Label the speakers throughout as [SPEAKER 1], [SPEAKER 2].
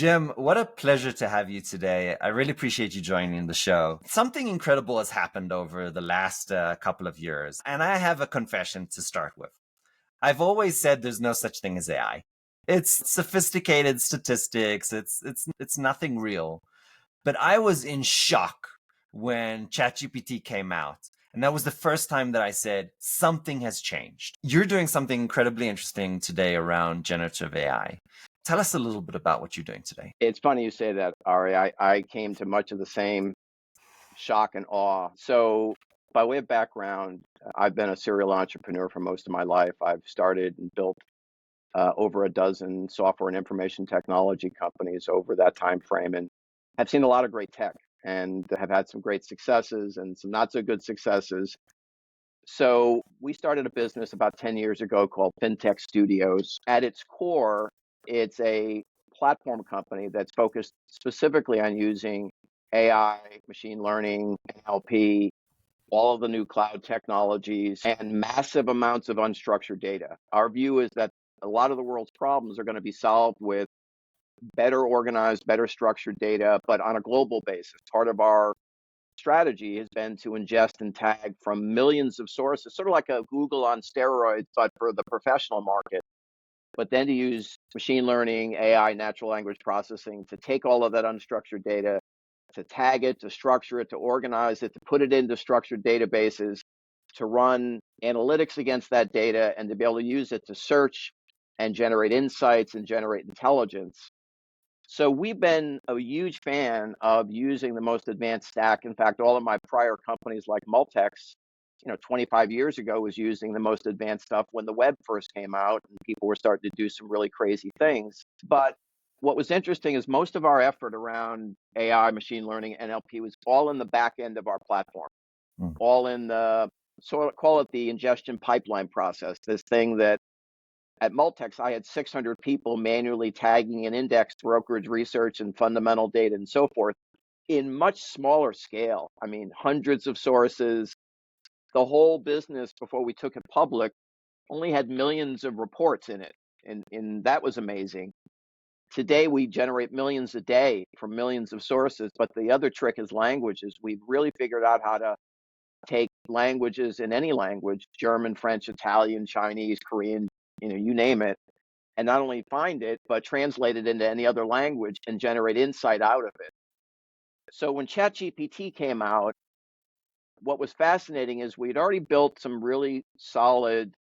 [SPEAKER 1] Jim, what a pleasure to have you today. I really appreciate you joining the show. Something incredible has happened over the last couple of years, and I have a confession to start with. I've always said there's no such thing as AI. It's sophisticated statistics. It's nothing real. But I was in shock when ChatGPT came out. And that was the first time that I said something has changed. You're doing something incredibly interesting today around generative AI. Tell us a little bit about what you're doing today.
[SPEAKER 2] It's funny you say that, Ari. I came to much of the same shock and awe. So, by way of background, I've been a serial entrepreneur for most of my life. I've started and built over a dozen software and information technology companies over that time frame, and have seen a lot of great tech, and have had some great successes and some not so good successes. So, we started a business about 10 years ago called FinTech Studios. At its core, it's a platform company that's focused specifically on using AI, machine learning, NLP, all of the new cloud technologies, and massive amounts of unstructured data. Our view is that a lot of the world's problems are going to be solved with better organized, better structured data, but on a global basis. Part of our strategy has been to ingest and tag from millions of sources, sort of like a Google on steroids, but for the professional market. But then to use machine learning, AI, natural language processing to take all of that unstructured data, to tag it, to structure it, to organize it, to put it into structured databases, to run analytics against that data, and to be able to use it to search and generate insights and generate intelligence. So we've been a huge fan of using the most advanced stack. In fact, all of my prior companies like Multex, 25 years ago was using the most advanced stuff when the web first came out and people were starting to do some really crazy things. But what was interesting is most of our effort around AI, machine learning, NLP was all in the back end of our platform,
[SPEAKER 1] Mm.
[SPEAKER 2] all in the, so call it the ingestion pipeline process, this thing that at Multex, I had 600 people manually tagging and index brokerage research and fundamental data and so forth in much smaller scale. I mean, hundreds of sources. The whole business before we took it public only had millions of reports in it. And that was amazing. Today, we generate millions a day from millions of sources. But the other trick is languages. We've really figured out how to take languages in any language, German, French, Italian, Chinese, Korean, you name it, and not only find it, but translate it into any other language and generate insight out of it. So when ChatGPT came out, what was fascinating is we'd already built some really solid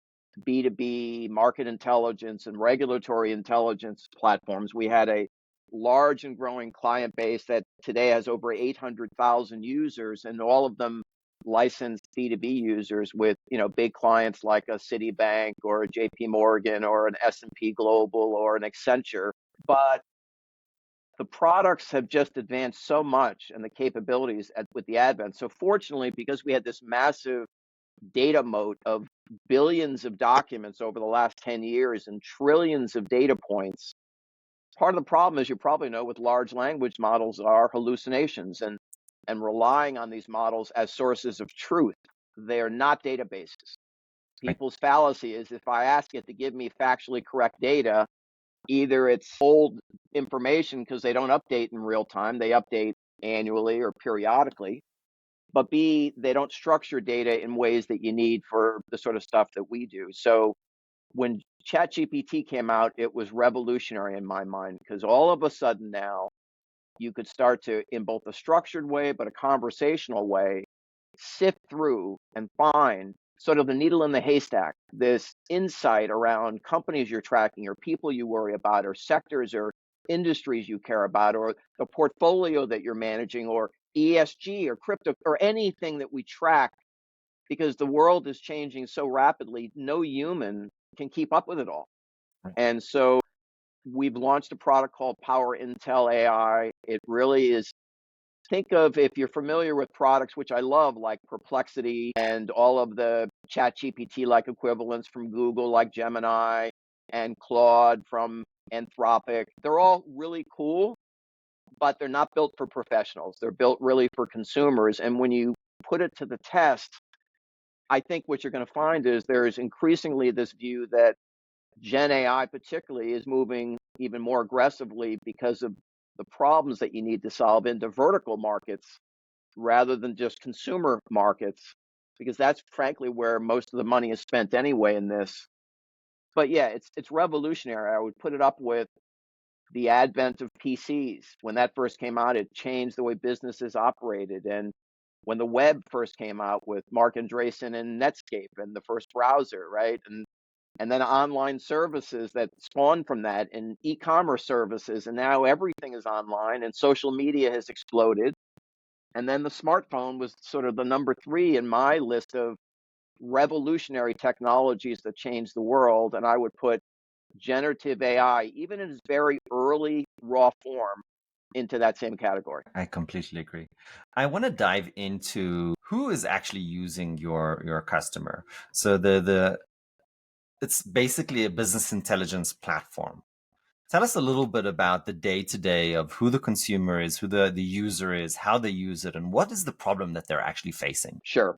[SPEAKER 2] B2B market intelligence and regulatory intelligence platforms. We had a large and growing client base that today has over 800,000 users, and all of them licensed B2B users with, big clients like a Citibank or a JP Morgan or an S&P Global or an Accenture. But the products have just advanced so much and the capabilities with the advent. So fortunately, because we had this massive data moat of billions of documents over the last 10 years and trillions of data points, part of the problem, as you probably know, with large language models are hallucinations and relying on these models as sources of truth. They are not databases.
[SPEAKER 1] Right.
[SPEAKER 2] People's fallacy is if I ask it to give me factually correct data, either it's old information because they don't update in real time, they update annually or periodically, but B, they don't structure data in ways that you need for the sort of stuff that we do. So when ChatGPT came out, it was revolutionary in my mind because all of a sudden now you could start to, in both a structured way but a conversational way, sift through and find sort of the needle in the haystack, this insight around companies you're tracking or people you worry about or sectors or industries you care about or the portfolio that you're managing or ESG or crypto or anything that we track, because the world is changing so rapidly, no human can keep up with it all.
[SPEAKER 1] Right.
[SPEAKER 2] And so we've launched a product called Power Intel AI. It really is, think of, if you're familiar with products, which I love, like Perplexity and all of the ChatGPT-like equivalents from Google, like Gemini and Claude from Anthropic. They're all really cool, but they're not built for professionals. They're built really for consumers. And when you put it to the test, I think what you're going to find is there is increasingly this view that Gen AI particularly is moving even more aggressively because of the problems that you need to solve into vertical markets rather than just consumer markets, because that's frankly where most of the money is spent anyway in this. But yeah, it's revolutionary. I would put it up with the advent of PCs. When that first came out, it changed the way businesses operated. And when the web first came out with Mark Andreessen and Netscape and the first browser, right? And then online services that spawned from that and e-commerce services. And now everything is online and social media has exploded. And then the smartphone was sort of the number three in my list of revolutionary technologies that changed the world. And I would put generative AI, even in its very early raw form, into that same category.
[SPEAKER 1] I completely agree. I want to dive into who is actually using your customer. So the it's basically a business intelligence platform. Tell us a little bit about the day-to-day of who the consumer is, who the user is, how they use it, and what is the problem that they're actually facing.
[SPEAKER 2] Sure.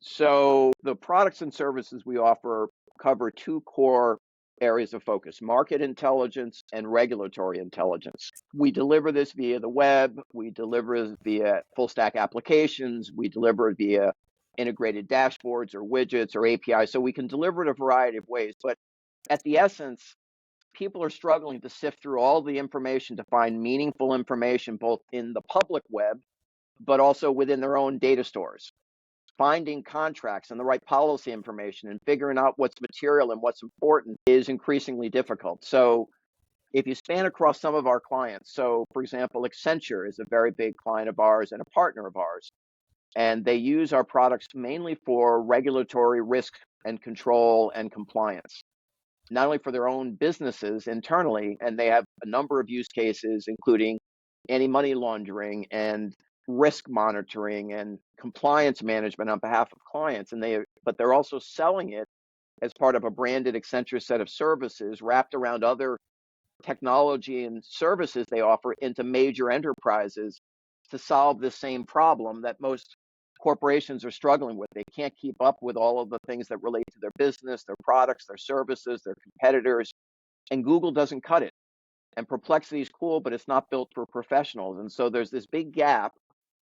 [SPEAKER 2] So the products and services we offer cover two core areas of focus: market intelligence and regulatory intelligence. We deliver this via the web, we deliver it via full stack applications, we deliver it via integrated dashboards or widgets or APIs. So we can deliver it a variety of ways. But at the essence, people are struggling to sift through all the information to find meaningful information, both in the public web, but also within their own data stores. Finding contracts and the right policy information and figuring out what's material and what's important is increasingly difficult. So if you span across some of our clients, so for example, Accenture is a very big client of ours and a partner of ours, and they use our products mainly for regulatory risk and control and compliance, not only for their own businesses internally, and they have a number of use cases, including anti-money laundering and risk monitoring and compliance management on behalf of clients. But they're also selling it as part of a branded Accenture set of services wrapped around other technology and services they offer into major enterprises to solve the same problem that most corporations are struggling with. They can't keep up with all of the things that relate to their business, their products, their services, their competitors, and Google doesn't cut it. And Perplexity is cool, but it's not built for professionals. And so there's this big gap.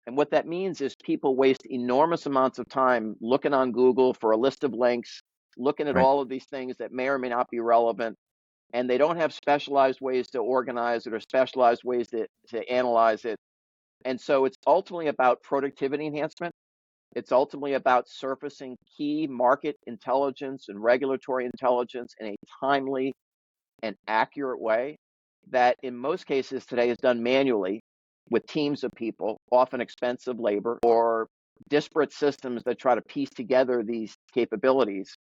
[SPEAKER 2] And what that means is people waste enormous amounts of time looking on Google for a list of links, looking at
[SPEAKER 1] Right.
[SPEAKER 2] all of these things that may or may not be relevant, and they don't have specialized ways to organize it or specialized ways to analyze it. And so it's ultimately about productivity enhancement. It's ultimately about surfacing key market intelligence and regulatory intelligence in a timely and accurate way that in most cases today is done manually with teams of people, often expensive labor, or disparate systems that try to piece together these capabilities.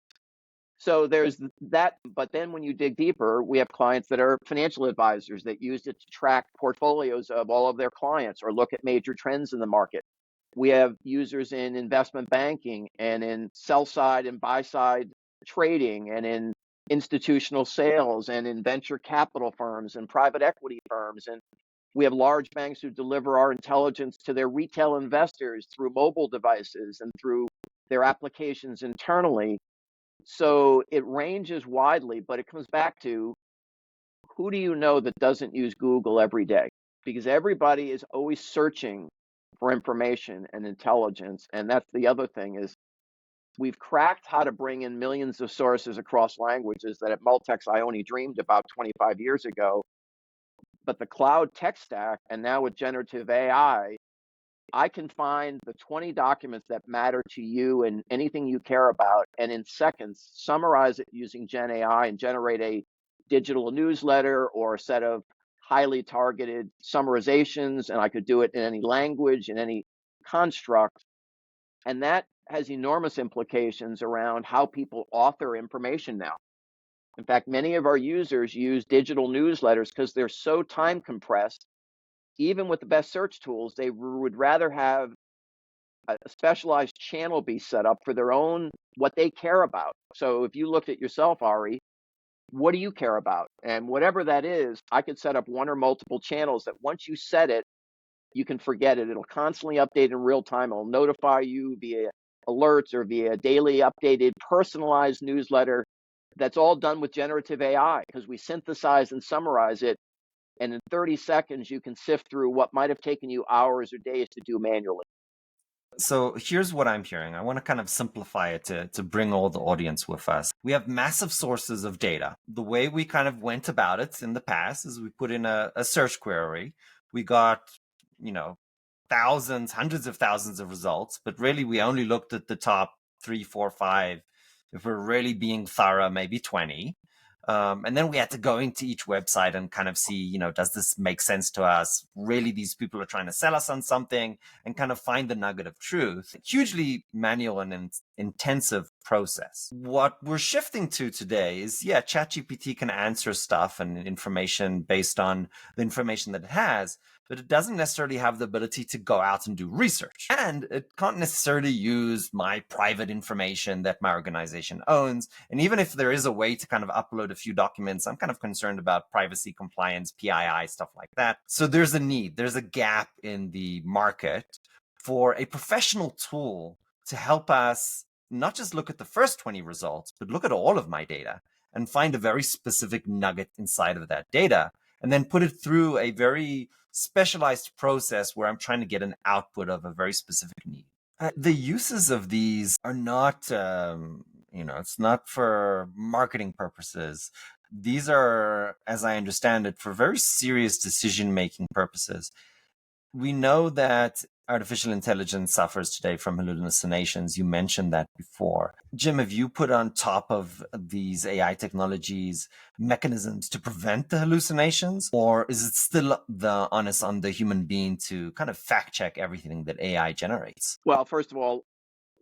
[SPEAKER 2] So there's that. But then when you dig deeper, we have clients that are financial advisors that use it to track portfolios of all of their clients or look at major trends in the market. We have users in investment banking and in sell side and buy side trading and in institutional sales and in venture capital firms and private equity firms. And we have large banks who deliver our intelligence to their retail investors through mobile devices and through their applications internally. So it ranges widely, but it comes back to, who do you know that doesn't use Google every day? Because everybody is always searching for information and intelligence. And that's the other thing, is we've cracked how to bring in millions of sources across languages that at Multex I only dreamed about 25 years ago. But the cloud tech stack, and now with generative AI, I can find the 20 documents that matter to you and anything you care about, and in seconds summarize it using Gen AI and generate a digital newsletter or a set of highly targeted summarizations. And I could do it in any language, in any construct. And that has enormous implications around how people author information now. In fact, many of our users use digital newsletters because they're so time compressed. Even with the best search tools, they would rather have a specialized channel be set up for their own, what they care about. So if you looked at yourself, Ari, what do you care about? And whatever that is, I could set up one or multiple channels that once you set it, you can forget it. It'll constantly update in real time. It'll notify you via alerts or via daily updated personalized newsletter. That's all done with generative AI because we synthesize and summarize it. And in 30 seconds, you can sift through what might have taken you hours or days to do manually.
[SPEAKER 1] So here's what I'm hearing. I want to kind of simplify it to bring all the audience with us. We have massive sources of data. The way we kind of went about it in the past is we put in a search query. We got, you know, thousands, hundreds of thousands of results, but really we only looked at the top three, four, five. If we're really being thorough, maybe 20. And then we had to go into each website and kind of see, does this make sense to us? Really, these people are trying to sell us on something, and kind of find the nugget of truth. Hugely manual and intensive process. What we're shifting to today is, ChatGPT can answer stuff and information based on the information that it has, but it doesn't necessarily have the ability to go out and do research. And it can't necessarily use my private information that my organization owns. And even if there is a way to kind of upload a few documents, I'm kind of concerned about privacy compliance, PII, stuff like that. So there's a gap in the market for a professional tool to help us not just look at the first 20 results, but look at all of my data and find a very specific nugget inside of that data, and then put it through a very specialized process where I'm trying to get an output of a very specific need. The uses of these are not, it's not for marketing purposes. These are, as I understand it, for very serious decision-making purposes. We know that artificial intelligence suffers today from hallucinations. You mentioned that before. Jim, have you put on top of these AI technologies mechanisms to prevent the hallucinations? Or is it still the onus on the human being to kind of fact check everything that AI generates?
[SPEAKER 2] Well, first of all,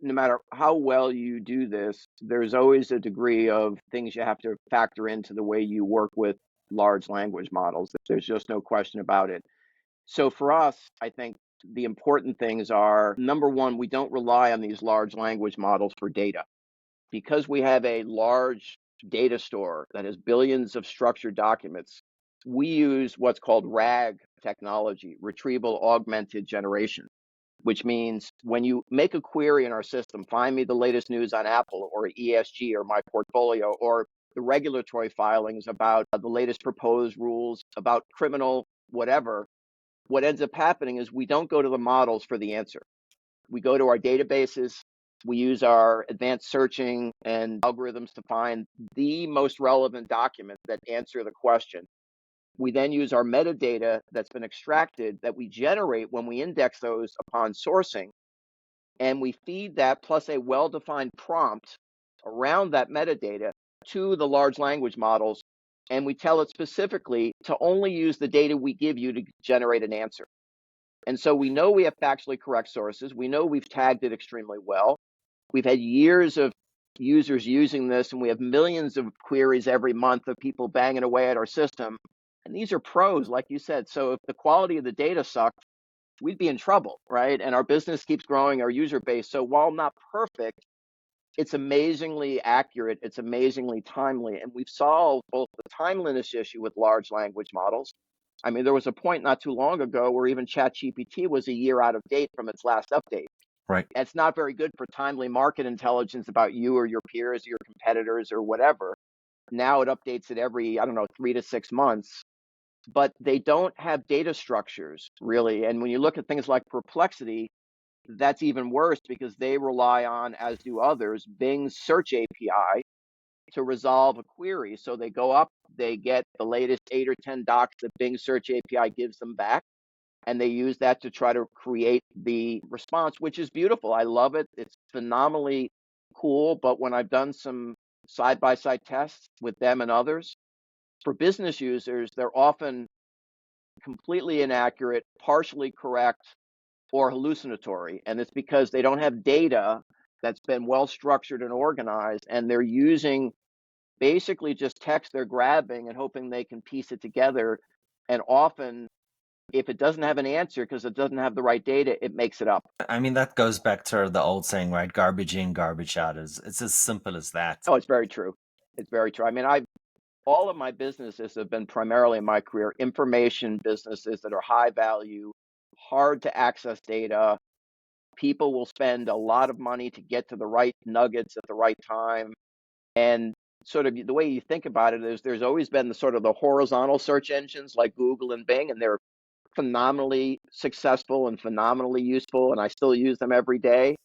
[SPEAKER 2] no matter how well you do this, there's always a degree of things you have to factor into the way you work with large language models. There's just no question about it. So for us, I think the important things are number one, we don't rely on these large language models for data. Because we have a large data store that has billions of structured documents, we use what's called RAG technology, retrieval augmented generation, which means when you make a query in our system, find me the latest news on Apple or ESG or my portfolio or the regulatory filings about the latest proposed rules about criminal whatever, what ends up happening is we don't go to the models for the answer. We go to our databases. We use our advanced searching and algorithms to find the most relevant documents that answer the question. We then use our metadata that's been extracted that we generate when we index those upon sourcing, and we feed that plus a well-defined prompt around that metadata to the large language models, and we tell it specifically to only use the data we give you to generate an answer. And so we know we have factually correct sources. We know we've tagged it extremely well. We've had years of users using this, and we have millions of queries every month of people banging away at our system. And these are pros, like you said. So if the quality of the data sucked, we'd be in trouble, right? And our business keeps growing, our user base. So while not perfect, it's amazingly accurate. It's amazingly timely. And we've solved both the timeliness issue with large language models. I mean, there was a point not too long ago where even ChatGPT was a year out of date from its last update.
[SPEAKER 1] Right.
[SPEAKER 2] It's not very good for timely market intelligence about you or your peers, your competitors, or whatever. Now it updates it every, I don't know, 3 to 6 months. But they don't have data structures, really. And when you look at things like Perplexity, that's even worse because they rely on, as do others, Bing's search API to resolve a query. So they go up, they get the latest 8 or 10 docs that Bing search API gives them back, and they use that to try to create the response, which is beautiful. I love it. It's phenomenally cool. But when I've done some side by side tests with them and others, for business users, they're often completely inaccurate, partially correct, or hallucinatory. And it's because they don't have data that's been well structured and organized, and they're using basically just text they're grabbing and hoping they can piece it together. And often, if it doesn't have an answer because it doesn't have the right data, it makes it up.
[SPEAKER 1] I mean, that goes back to the old saying, right? Garbage in, garbage out. It's as simple as that.
[SPEAKER 2] Oh, it's very true. It's very true. I mean, all of my businesses have been primarily in my career information businesses that are high value, hard to access data. People will spend a lot of money to get to the right nuggets at the right time. And sort of the way you think about it is there's always been the sort of the horizontal search engines like Google and Bing, and they're phenomenally successful and phenomenally useful, and I still use them every day.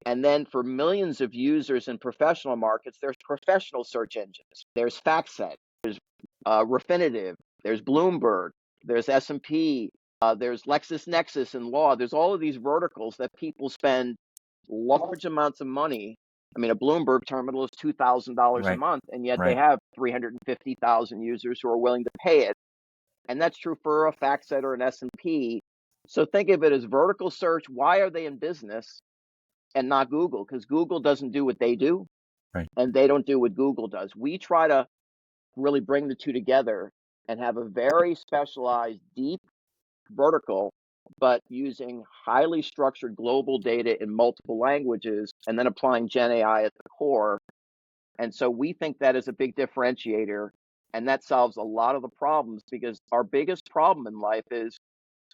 [SPEAKER 2] And then for millions of users in professional markets, there's professional search engines. There's FactSet, there's Refinitiv, there's Bloomberg, there's S&P, there's LexisNexis in law. There's all of these verticals that people spend large amounts of money. I mean, a Bloomberg terminal is $2,000 a
[SPEAKER 1] Right.
[SPEAKER 2] month, and yet they
[SPEAKER 1] Right.
[SPEAKER 2] have 350,000 users who are willing to pay it. And that's true for a FactSet or an S&P. So think of it as vertical search. Why are they in business and not Google? Because Google doesn't do what they do,
[SPEAKER 1] Right.
[SPEAKER 2] and they don't do what Google does. We try to really bring the two together and have a very specialized, deep vertical, but using highly structured global data in multiple languages and then applying Gen AI at the core. And so we think that is a big differentiator, and that solves a lot of the problems, because our biggest problem in life is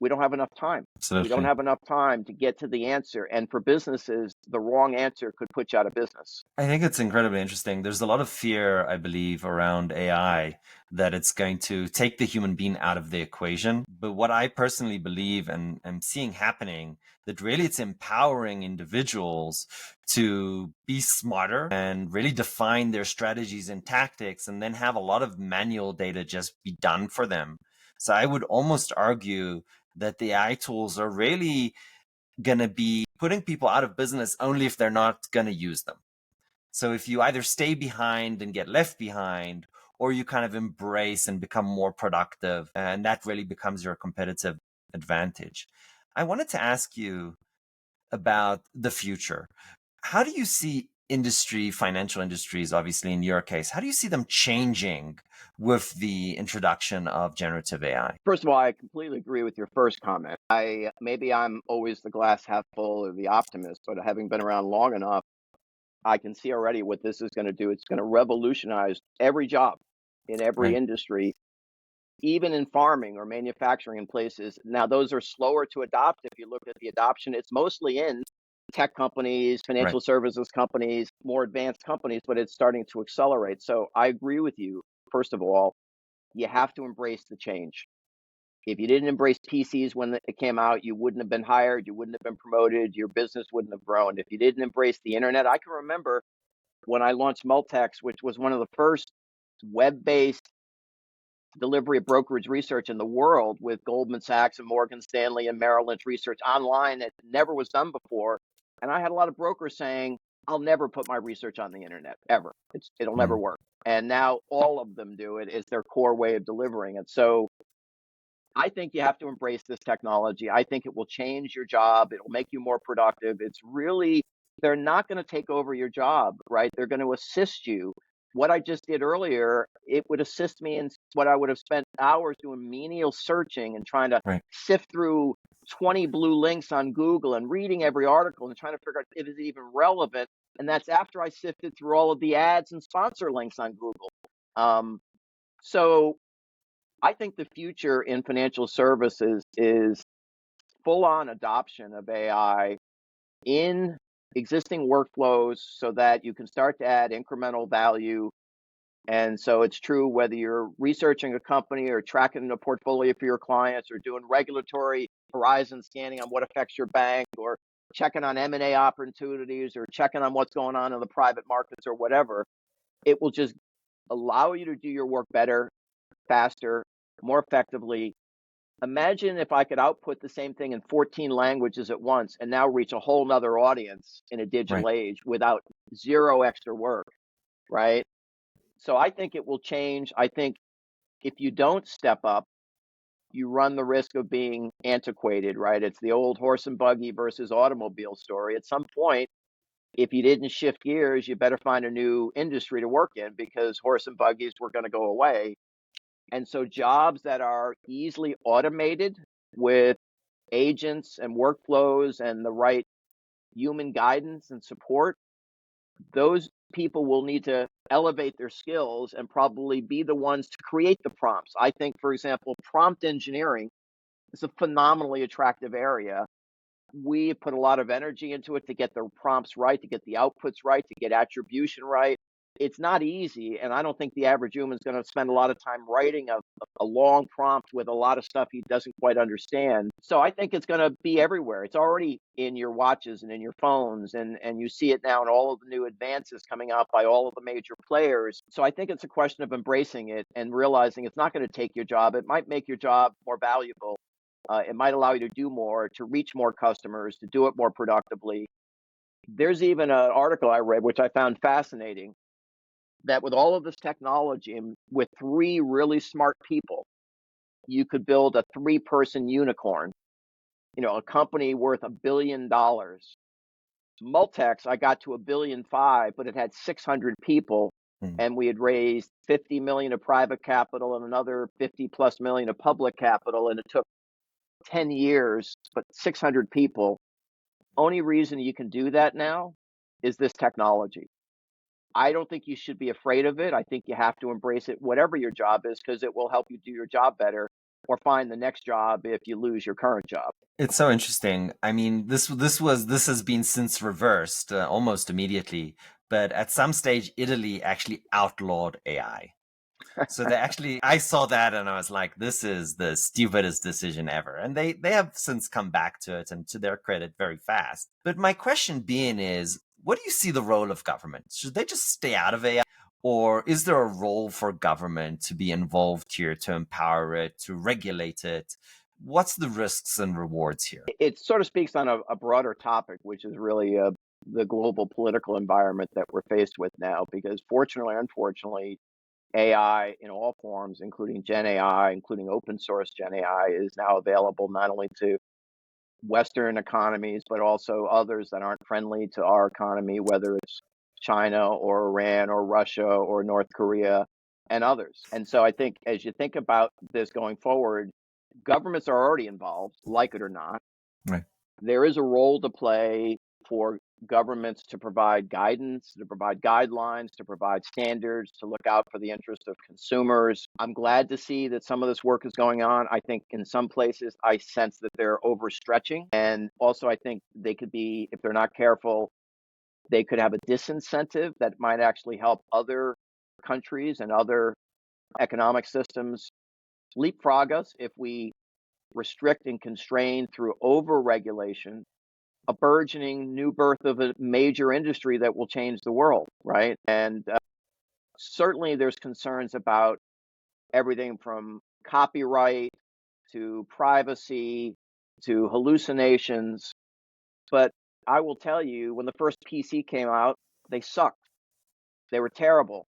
[SPEAKER 2] we don't have enough time. We don't
[SPEAKER 1] Absolutely.
[SPEAKER 2] have enough time to get to the answer. And for businesses, the wrong answer could put you out of business.
[SPEAKER 1] I think it's incredibly interesting. There's a lot of fear, I believe, around AI that it's going to take the human being out of the equation. But what I personally believe and am seeing happening, that really it's empowering individuals to be smarter and really define their strategies and tactics, and then have a lot of manual data just be done for them. So I would almost argue that the AI tools are really going to be putting people out of business only if they're not going to use them. So if you either stay behind and get left behind, or you kind of embrace and become more productive, and that really becomes your competitive advantage. I wanted to ask you about the future. How do you see industry, financial industries, obviously in your case, how do you see them changing with the introduction of generative AI?
[SPEAKER 2] First of all, I completely agree with your first comment. Maybe I'm always the glass half full or the optimist, but having been around long enough, I can see already what this is going to do. It's going to revolutionize every job in every
[SPEAKER 1] Right,
[SPEAKER 2] industry, even in farming or manufacturing in places. Now, those are slower to adopt. If you look at the adoption, it's mostly in tech companies,
[SPEAKER 1] right,
[SPEAKER 2] financial services companies, more advanced companies, but it's starting to accelerate. So I agree with you. First of all, you have to embrace the change. If you didn't embrace PCs when it came out, you wouldn't have been hired, you wouldn't have been promoted, your business wouldn't have grown. If you didn't embrace the internet, I can remember when I launched Multex, which was one of the first web-based delivery of brokerage research in the world, with Goldman Sachs and Morgan Stanley and Merrill Lynch research online that never was done before. And I had a lot of brokers saying, I'll never put my research on the internet, ever. It'll never
[SPEAKER 1] mm,
[SPEAKER 2] work. And now all of them do it. It's their core way of delivering it. So I think you have to embrace this technology. I think it will change your job. It'll make you more productive. It's really, they're not going to take over your job, right? They're going to assist you. What I just did earlier, it would assist me in what I would have spent hours doing menial searching and trying to
[SPEAKER 1] right.
[SPEAKER 2] sift through 20 blue links on Google and reading every article and trying to figure out if it's even relevant. And that's after I sifted through all of the ads and sponsor links on Google. Um, so I think the future in financial services is full on adoption of AI in existing workflows so that you can start to add incremental value. And so it's true whether you're researching a company or tracking a portfolio for your clients or doing regulatory horizon scanning on what affects your bank, or checking on M&A opportunities, or checking on what's going on in the private markets or whatever. It will just allow you to do your work better, faster, more effectively. Imagine if I could output the same thing in 14 languages at once and now reach a whole nother audience in a
[SPEAKER 1] Right.
[SPEAKER 2] digital age without zero extra work, right? So I think it will change. I think if you don't step up, you run the risk of being antiquated, right? It's the old horse and buggy versus automobile story. At some point, if you didn't shift gears, you better find a new industry to work in, because horse and buggies were going to go away. And so jobs that are easily automated with agents and workflows and the right human guidance and support, those people will need to elevate their skills and probably be the ones to create the prompts. I think, for example, prompt engineering is a phenomenally attractive area. We put a lot of energy into it to get the prompts right, to get the outputs right, to get attribution right. It's not easy, and I don't think the average human is going to spend a lot of time writing a long prompt with a lot of stuff he doesn't quite understand. So I think it's going to be everywhere. It's already in your watches and in your phones, and you see it now in all of the new advances coming out by all of the major players. So I think it's a question of embracing it and realizing it's not going to take your job. It might make your job more valuable. It might allow you to do more, to reach more customers, to do it more productively. There's even an article I read, which I found fascinating, that with all of this technology and with three really smart people, you could build a three-person unicorn, a company worth $1 billion. Multex, I got to 1.5 billion, but it had 600 people,
[SPEAKER 1] Mm.
[SPEAKER 2] and we had raised 50 million of private capital and another 50 plus million of public capital, and it took 10 years, but 600 people. Only reason you can do that now is this technology. I don't think you should be afraid of it. I think you have to embrace it, whatever your job is, because it will help you do your job better or find the next job if you lose your current job.
[SPEAKER 1] It's so interesting. I mean, this has been since reversed almost immediately, but at some stage, Italy actually outlawed AI. So I saw that and I was like, this is the stupidest decision ever. And they have since come back to it, and to their credit, very fast. But my question being is, what do you see the role of government? Should they just stay out of AI? Or is there a role for government to be involved here, to empower it, to regulate it? What's the risks and rewards here?
[SPEAKER 2] It sort of speaks on a broader topic, which is really the global political environment that we're faced with now, because fortunately or unfortunately, AI in all forms, including Gen AI, including open source Gen AI, is now available not only to Western economies, but also others that aren't friendly to our economy, whether it's China or Iran or Russia or North Korea and others. And so I think as you think about this going forward, governments are already involved, like it or not.
[SPEAKER 1] Right.
[SPEAKER 2] There is a role to play for governments to provide guidance, to provide guidelines, to provide standards, to look out for the interest of consumers. I'm glad to see that some of this work is going on. I think in some places I sense that they're overstretching. And also I think they could be, if they're not careful, they could have a disincentive that might actually help other countries and other economic systems leapfrog us if we restrict and constrain through over-regulation a burgeoning new birth of a major industry that will change the world, right? And certainly there's concerns about everything from copyright to privacy to hallucinations. But I will tell you, when the first PC came out, they sucked. They were terrible.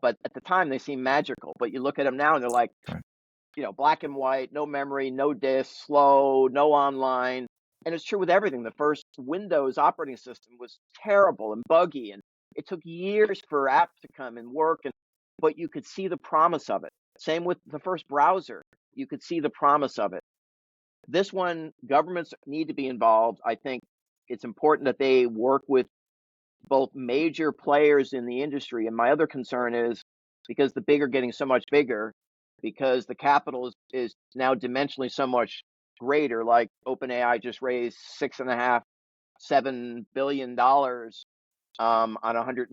[SPEAKER 2] But at the time, they seemed magical. But you look at them now and they're like,
[SPEAKER 1] Right.
[SPEAKER 2] Black and white, no memory, no disk, slow, no online. And it's true with everything. The first Windows operating system was terrible and buggy, and it took years for apps to come and work. But you could see the promise of it. Same with the first browser. You could see the promise of it. This one, governments need to be involved. I think it's important that they work with both major players in the industry. And my other concern is because the big are getting so much bigger, because the capital is now dimensionally so much greater, like OpenAI just raised 6.5, $7 billion on a $150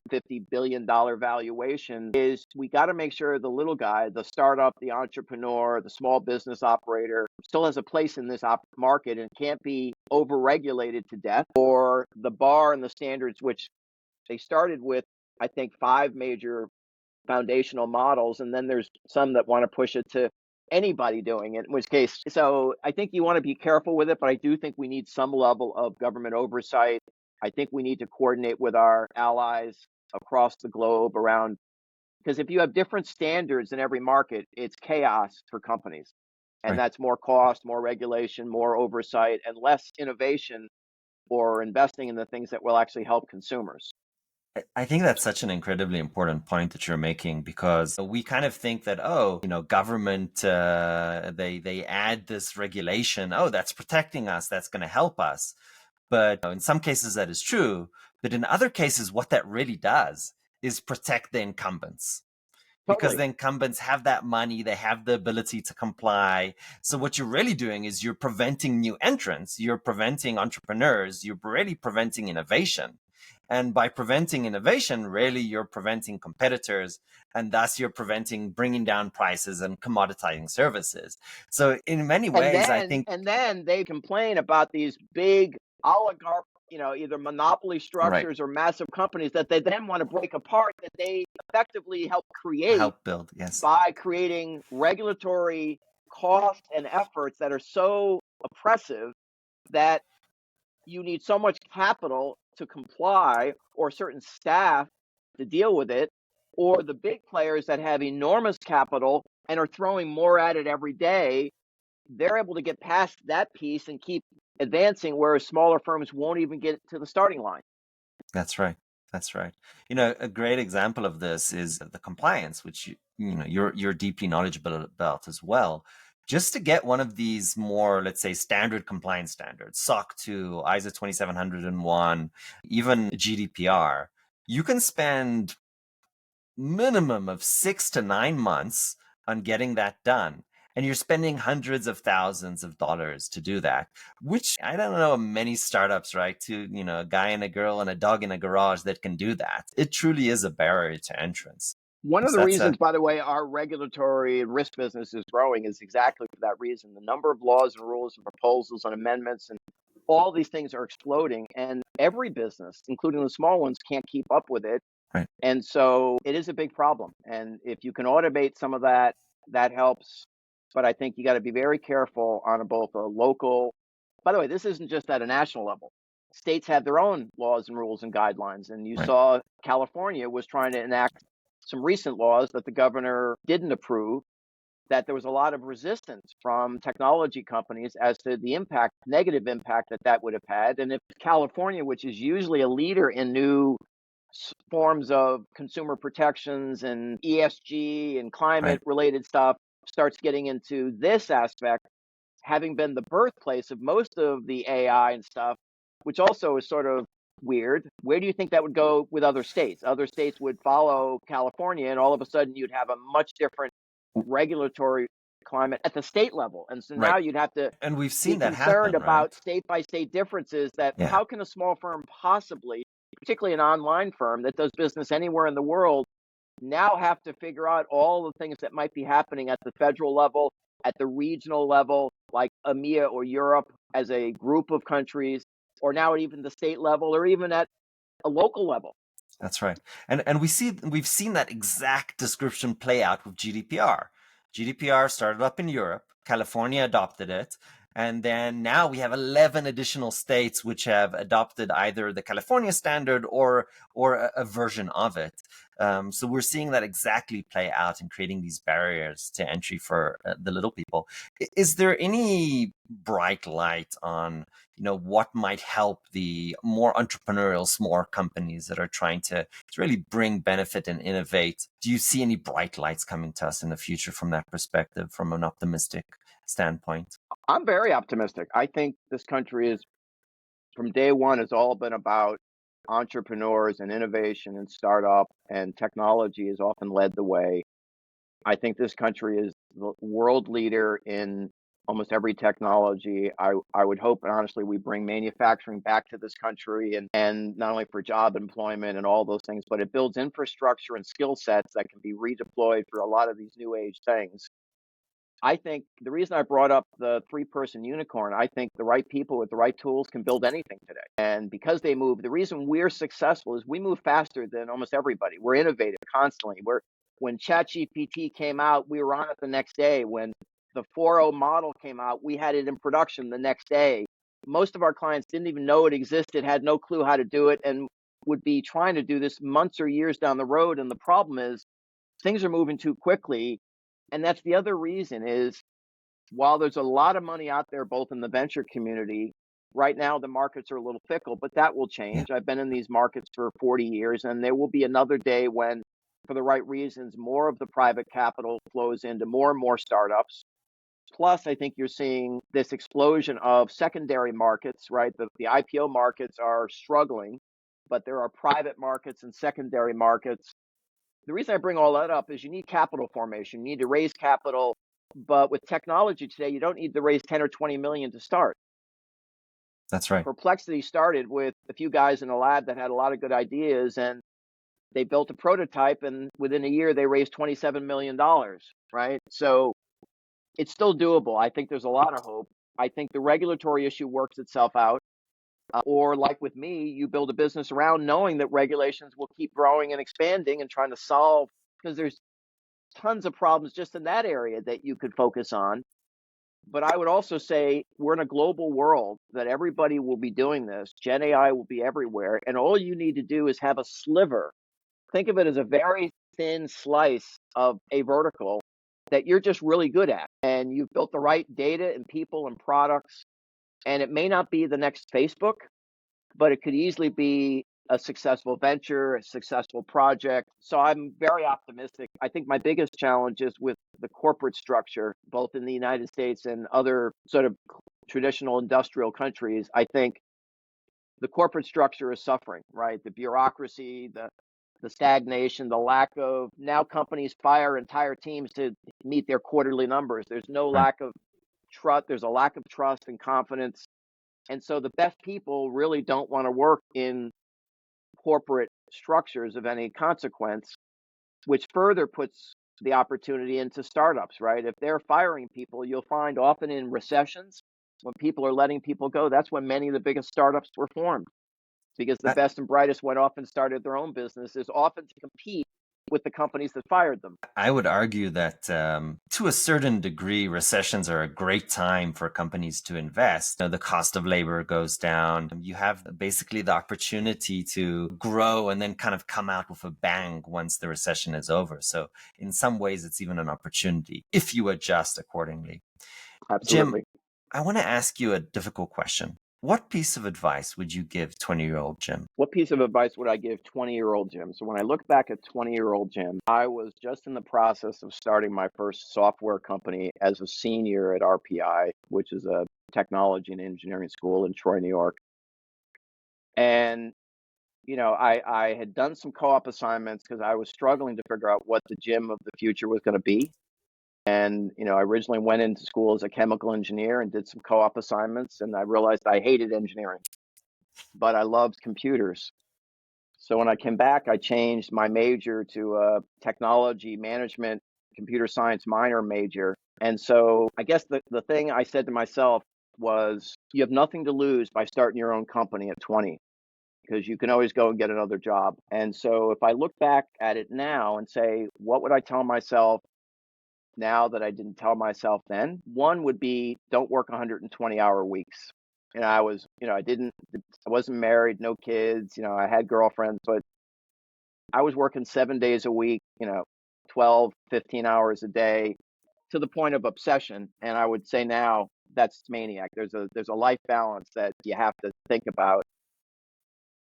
[SPEAKER 2] billion valuation, is we got to make sure the little guy, the startup, the entrepreneur, the small business operator still has a place in this market and can't be overregulated to death, or the bar and the standards, which they started with, I think, 5 major foundational models, and then there's some that want to push it to anybody doing it, in which case, so I think you want to be careful with it, but I do think we need some level of government oversight. I think we need to coordinate with our allies across the globe around, because if you have different standards in every market, it's chaos for companies. And
[SPEAKER 1] Right.
[SPEAKER 2] that's more cost, more regulation, more oversight, and less innovation or investing in the things that will actually help consumers.
[SPEAKER 1] I think that's such an incredibly important point that you're making, because we kind of think that, government, they add this regulation. Oh, that's protecting us. That's going to help us. But in some cases that is true. But in other cases, what that really does is protect the incumbents, because
[SPEAKER 2] Totally.
[SPEAKER 1] the incumbents have that money, they have the ability to comply. So what you're really doing is you're preventing new entrants, you're preventing entrepreneurs, you're really preventing innovation. And by preventing innovation, really you're preventing competitors, and thus you're preventing bringing down prices and commoditizing services. So in many
[SPEAKER 2] And
[SPEAKER 1] ways, I
[SPEAKER 2] then
[SPEAKER 1] think,
[SPEAKER 2] and then they complain about these big oligarch, either monopoly
[SPEAKER 1] right,
[SPEAKER 2] structures or massive companies that they then want to break apart that they effectively help create
[SPEAKER 1] help build. Yes,
[SPEAKER 2] by creating regulatory costs and efforts that are so oppressive that you need so much capital to comply or certain staff to deal with it, or the big players that have enormous capital and are throwing more at it every day, they're able to get past that piece and keep advancing, whereas smaller firms won't even get to the starting line.
[SPEAKER 1] that's right. That's right. You know, a great example of this is the compliance, which you're deeply knowledgeable about as well. Just to get one of these more, let's say, standard compliance standards, SOC 2, ISO 2701, even GDPR, you can spend minimum of 6 to 9 months on getting that done. And you're spending hundreds of thousands of dollars to do that, which I don't know many startups, right? To, a guy and a girl and a dog in a garage that can do that. It truly is a barrier to entrance.
[SPEAKER 2] One of
[SPEAKER 1] So
[SPEAKER 2] the
[SPEAKER 1] that's a,
[SPEAKER 2] reasons, by the way, our regulatory and risk business is growing is exactly for that reason. The number of laws and rules and proposals and amendments and all these things are exploding, and every business, including the small ones, can't keep up with it.
[SPEAKER 1] right,
[SPEAKER 2] And so it is a big problem. And if you can automate some of that, that helps. But I think you got to be very careful on both a local, by the way, this isn't just at a national level. States have their own laws and rules and guidelines. And you
[SPEAKER 1] right,
[SPEAKER 2] saw California was trying to enact some recent laws that the governor didn't approve, that there was a lot of resistance from technology companies as to the impact, negative impact that that would have had. And if California, which is usually a leader in new forms of consumer protections and ESG and climate
[SPEAKER 1] right.
[SPEAKER 2] related stuff, starts getting into this aspect, having been the birthplace of most of the AI and stuff, which also is sort of weird. Where do you think that would go with other states? Other states would follow California, and all of a sudden you'd have a much different regulatory climate at the state level. And so
[SPEAKER 1] Right.
[SPEAKER 2] now you'd have to
[SPEAKER 1] And we've
[SPEAKER 2] be
[SPEAKER 1] seen that
[SPEAKER 2] concerned
[SPEAKER 1] happen, right?
[SPEAKER 2] about state by state differences, that
[SPEAKER 1] Yeah,
[SPEAKER 2] how can a small firm possibly, particularly an online firm that does business anywhere in the world, now have to figure out all the things that might be happening at the federal level, at the regional level, like EMEA or Europe as a group of countries, or now at even the state level, or even at a local level.
[SPEAKER 1] that's right. And we've seen that exact description play out with GDPR. GDPR started up in Europe, California adopted it, and then now we have 11 additional states which have adopted either the California standard or a version of it. So we're seeing that exactly play out and creating these barriers to entry for the little people. Is there any bright light on what might help the more entrepreneurial small companies that are trying to really bring benefit and innovate? Do you see any bright lights coming to us in the future from that perspective, from an optimistic standpoint?
[SPEAKER 2] I'm very optimistic. I think this country is, from day one, has all been about entrepreneurs and innovation and startup, and technology has often led the way. I think this country is the world leader in almost every technology. I would hope, and honestly, we bring manufacturing back to this country, and not only for job employment and all those things, but it builds infrastructure and skill sets that can be redeployed for a lot of these new age things. I think the reason I brought up the three-person unicorn, I think the right people with the right tools can build anything today. And because they move, the reason we're successful is we move faster than almost everybody. We're innovative constantly. When ChatGPT came out, we were on it the next day. When the 4.0 model came out, we had it in production the next day. Most of our clients didn't even know it existed, had no clue how to do it, and would be trying to do this months or years down the road. And the problem is things are moving too quickly. And that's the other reason is, while there's a lot of money out there, both in the venture community, right now the markets are a little fickle, but that will
[SPEAKER 1] Yeah,
[SPEAKER 2] change. I've been in these markets for 40 years, and there will be another day when, for the right reasons, more of the private capital flows into more and more startups. Plus, I think you're seeing this explosion of secondary markets, right? The IPO markets are struggling, but there are private markets and secondary markets. The reason I bring all that up is you need capital formation. You need to raise capital, but with technology today, you don't need to raise 10 or 20 million to start.
[SPEAKER 1] That's right.
[SPEAKER 2] Perplexity started with a few guys in a lab that had a lot of good ideas, and they built a prototype, and within a year they raised $27 million, right? So it's still doable. I think there's a lot of hope. I think the regulatory issue works itself out. Or like with me, you build a business around knowing that regulations will keep growing and expanding and trying to solve, because there's tons of problems just in that area that you could focus on. But I would also say we're in a global world that everybody will be doing this. Gen AI will be everywhere. And all you need to do is have a sliver. Think of it as a very thin slice of a vertical that you're just really good at. And you've built the right data and people and products. And it may not be the next Facebook, but it could easily be a successful venture, a successful project. So I'm very optimistic. I think my biggest challenge is with the corporate structure, both in the United States and other sort of traditional industrial countries. I think the corporate structure is suffering, right? The bureaucracy, the stagnation, the lack of, now companies fire entire teams to meet their quarterly numbers. There's no
[SPEAKER 1] Right.
[SPEAKER 2] lack of trust. There's a lack of trust and confidence. And so the best people really don't want to work in corporate structures of any consequence, which further puts the opportunity into startups, right? If they're firing people, you'll find often in recessions, when people are letting people go, that's when many of the biggest startups were formed, because the best and brightest went off and started their own businesses, often to compete with the companies that fired them.
[SPEAKER 1] I would argue that to a certain degree, recessions are a great time for companies to invest. You know, the cost of labor goes down. You have basically the opportunity to grow and then kind of come out with a bang once the recession is over. So in some ways, it's even an opportunity if you adjust accordingly. Jim,
[SPEAKER 2] Absolutely.
[SPEAKER 1] I want to ask you a difficult question. What piece of advice would you give 20-year-old Jim?
[SPEAKER 2] What piece of advice would I give 20-year-old Jim? So when I look back at 20-year-old Jim, I was just in the process of starting my first software company as a senior at RPI, which is a technology and engineering school in Troy, New York. And I had done some co-op assignments because I was struggling to figure out what the Jim of the future was going to be. And I originally went into school as a chemical engineer and did some co-op assignments, and I realized I hated engineering, but I loved computers. So when I came back, I changed my major to a technology management, computer science minor major. And so I guess the thing I said to myself was, you have nothing to lose by starting your own company at 20, because you can always go and get another job. And so if I look back at it now and say, what would I tell myself now that I didn't tell myself then? One would be, don't work 120-hour weeks. I wasn't married, no kids, I had girlfriends, but I was working 7 days a week, 12, 15 hours a day, to the point of obsession. And I would say now that's maniac. There's a life balance that you have to think about.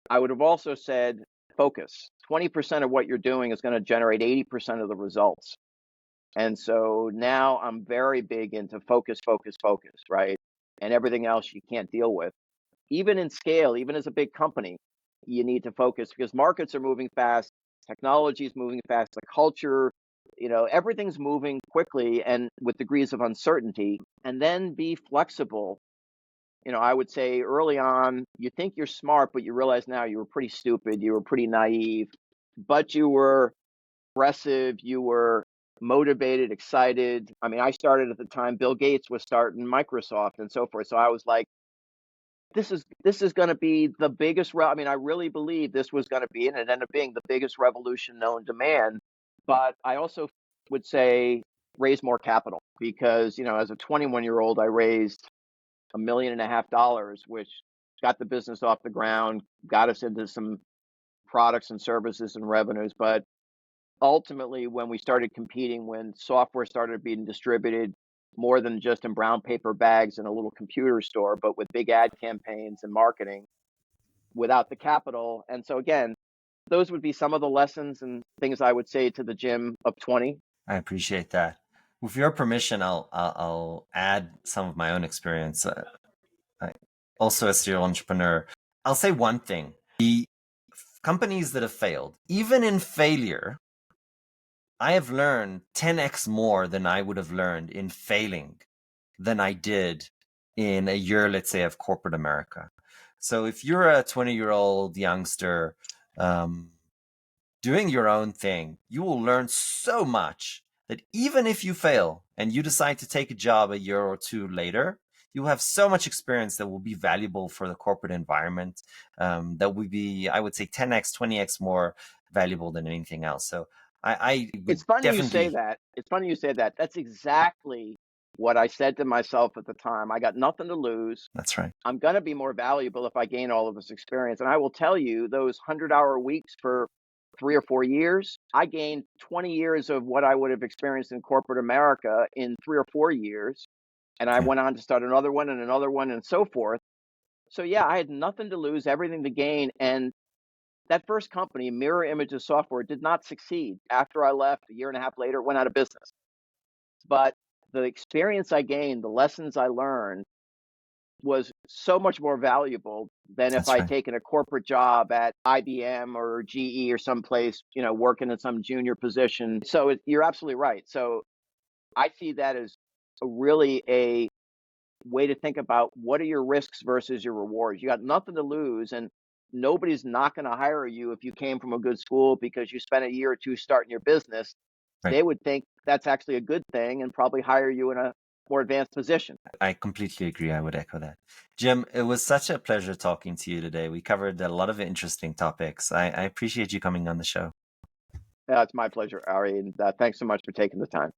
[SPEAKER 2] I would have also said focus. 20% of what you're doing is going to generate 80% of the results. And so now I'm very big into focus, focus, focus, right? And everything else you can't deal with. Even in scale, even as a big company, you need to focus, because markets are moving fast, technology is moving fast, the culture, everything's moving quickly and with degrees of uncertainty. And then be flexible. I would say early on, you think you're smart, but you realize now you were pretty stupid, you were pretty naive, but you were aggressive, you were motivated, excited. I mean, I started at the time Bill Gates was starting Microsoft and so forth. So I was like, this is going to be the biggest. I really believe this was going to be, and it ended up being the biggest revolution known to man. But I also would say raise more capital, because as a 21-year-old, I raised $1.5 million, which got the business off the ground, got us into some products and services and revenues. But ultimately, when we started competing, when software started being distributed more than just in brown paper bags in a little computer store, but with big ad campaigns and marketing, without the capital. And so again, those would be some of the lessons and things I would say to the Jim of 20.
[SPEAKER 1] I appreciate that. With your permission, I'll add some of my own experience. Also, a serial entrepreneur, I'll say one thing: the companies that have failed, even in failure, I have learned 10x more than I would have learned in failing than I did in a year, let's say, of corporate America. So if you're a 20-year-old youngster doing your own thing, you will learn so much that even if you fail and you decide to take a job a year or two later, you have so much experience that will be valuable for the corporate environment, that would be, I would say, 10x, 20x more valuable than anything else. So I would
[SPEAKER 2] It's funny you say
[SPEAKER 1] definitely,
[SPEAKER 2] that. It's funny you say that. That's exactly what I said to myself at the time. I got nothing to lose.
[SPEAKER 1] that's right.
[SPEAKER 2] I'm going to be more valuable if I gain all of this experience. And I will tell you, those 100-hour weeks for 3 or 4 years, I gained 20 years of what I would have experienced in corporate America in 3 or 4 years. And I
[SPEAKER 1] Yeah,
[SPEAKER 2] went on to start another one, and so forth. So, yeah, I had nothing to lose, everything to gain. And that first company, Mirror Images Software, did not succeed. After I left, a year and a half later, it went out of business. But the experience I gained, the lessons I learned, was so much more valuable than if
[SPEAKER 1] that's
[SPEAKER 2] I'd
[SPEAKER 1] right.
[SPEAKER 2] taken a corporate job at IBM or GE or someplace, working in some junior position. So you're absolutely right. So I see that as really a way to think about what are your risks versus your rewards. You got nothing to lose, and nobody's not going to hire you if you came from a good school because you spent a year or two starting your business.
[SPEAKER 1] Right.
[SPEAKER 2] They would think that's actually a good thing and probably hire you in a more advanced position.
[SPEAKER 1] I completely agree. I would echo that. Jim, it was such a pleasure talking to you today. We covered a lot of interesting topics. I appreciate you coming on the show.
[SPEAKER 2] It's my pleasure, Ari, and thanks so much for taking the time.